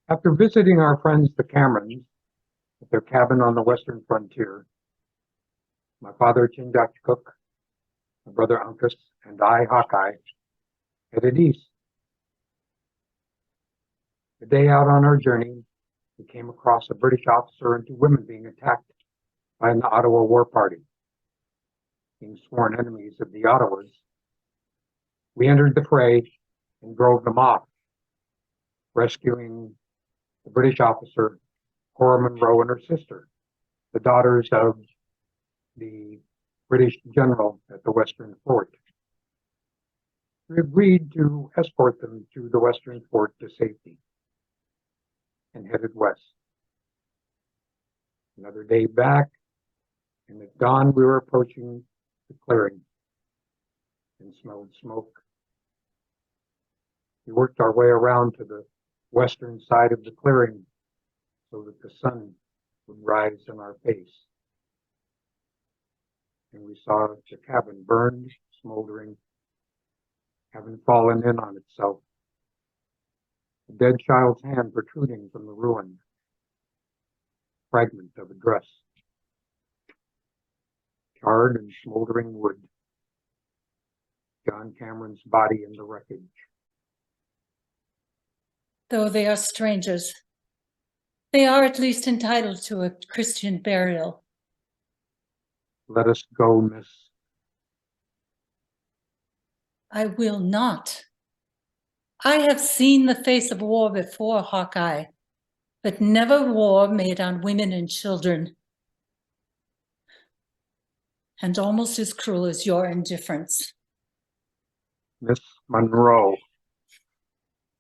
After visiting our friends the Camerons at their cabin on the western frontier, my father Chingachgook, my brother Uncas, and I, Hawkeye, headed east. The day out on our journey, we came across a British officer and two women being attacked by an Ottawa war party. Being sworn enemies of the Ottawas, we entered the fray and drove them off, rescuing the British officer, Cora Monroe, and her sister, the daughters of the British general at the Western Fort. We agreed to escort them to the Western Fort to safety and headed west. Another day back, and at dawn we were approaching the clearing and smelled smoke. We worked our way around to the western side of the clearing so that the sun would rise in our face. And we saw the cabin burned, smoldering, having fallen in on itself. A dead child's hand protruding from the ruin, fragment of a dress, charred and smoldering wood, John Cameron's body in the wreckage. Though they are strangers, they are at least entitled to a Christian burial. Let us go, miss. I will not. I have seen the face of war before, Hawkeye, but never war made on women and children. And almost as cruel as your indifference. Miss Monroe,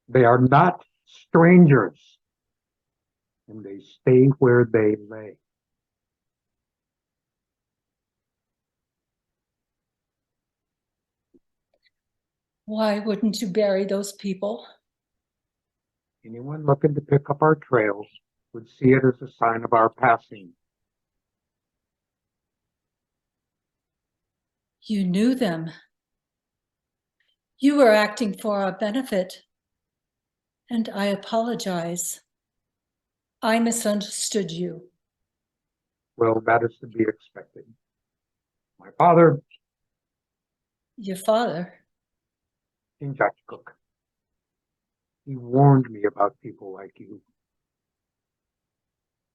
they are not strangers, and they stay where they lay. Why wouldn't you bury those people? Anyone looking to pick up our trails would see it as a sign of our passing. You knew them. You were acting for our benefit. And I apologize. I misunderstood you. Well, that is to be expected. My father, Your father? Chingachgook, he warned me about people like you.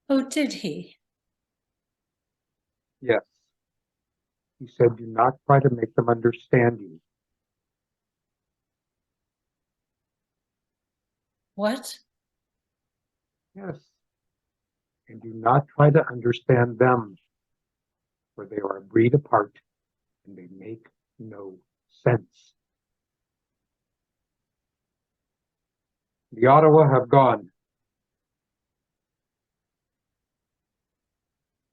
Oh, did he? Yes. He said, do not try to make them understand you. What? Yes. And do not try to understand them, for they are a breed apart and they make no sense. The Ottawa have gone.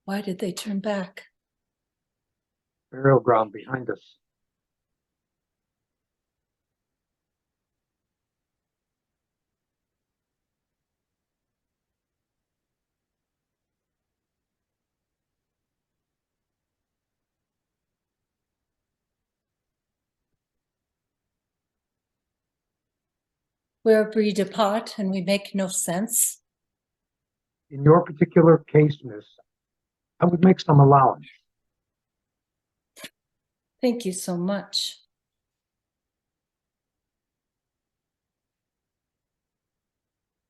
Why did they turn back? Burial ground behind us. We're a breed apart and we make no sense. In your particular case, miss, I would make some allowance. Thank you so much.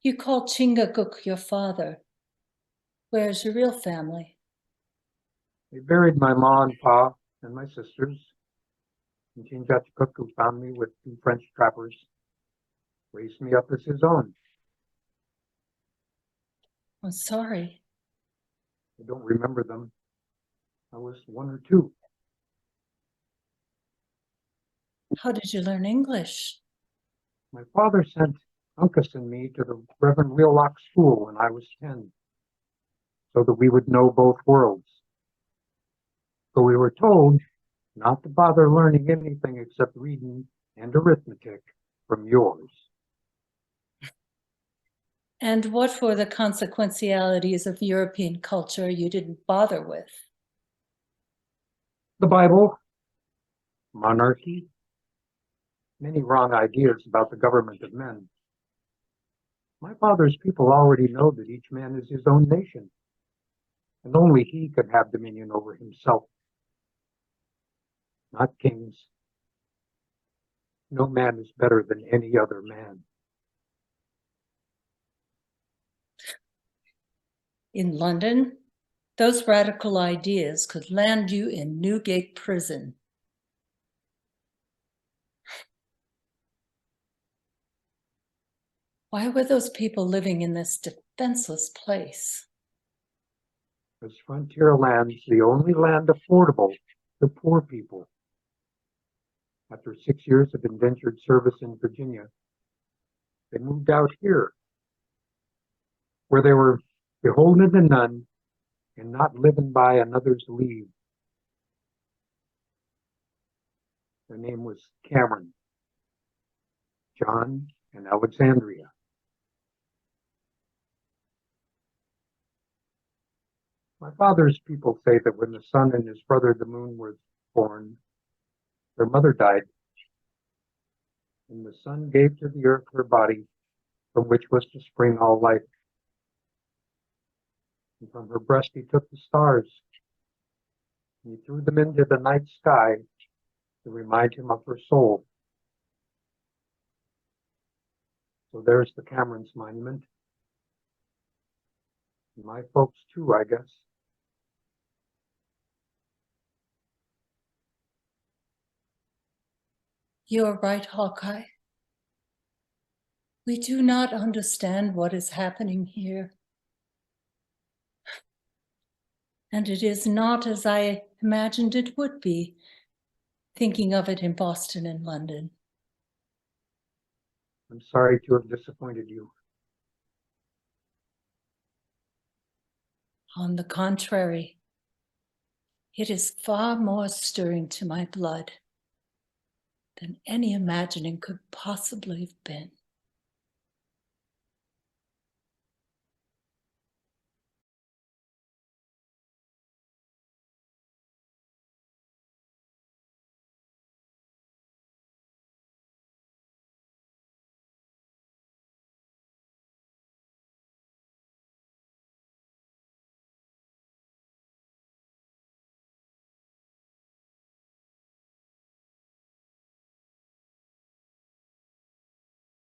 You call Chingachgook your father. Where's your real family? They buried my ma and pa and my sisters. And Chingachgook, who found me with two French trappers, raised me up as his own. I'm sorry. I don't remember them. I was 1 or 2. How did you learn English? My father sent Uncas and me to the Reverend Wheelock School when I was 10, so that we would know both worlds. So we were told not to bother learning anything except reading and arithmetic from yours. And what were the consequentialities of European culture you didn't bother with? The Bible, monarchy, many wrong ideas about the government of men. My father's people already know that each man is his own nation, and only he can have dominion over himself, not kings. No man is better than any other man. In London, those radical ideas could land you in Newgate Prison. Why were those people living in this defenseless place? As frontier lands, the only land affordable to poor people. After 6 years of indentured service in Virginia, they moved out here, where they were beholden to none and not living by another's leave. Their name was Cameron, John, and Alexandria. My father's people say that when the sun and his brother the moon were born, their mother died, and the sun gave to the earth her body, from which was to spring all life. And from her breast he took the stars, and he threw them into the night sky to remind him of her soul. So there's the Cameron's monument. And my folks too, I guess. You're right, Hawkeye. We do not understand what is happening here. And it is not as I imagined it would be, thinking of it in Boston and London. I'm sorry to have disappointed you. On the contrary, it is far more stirring to my blood than any imagining could possibly have been.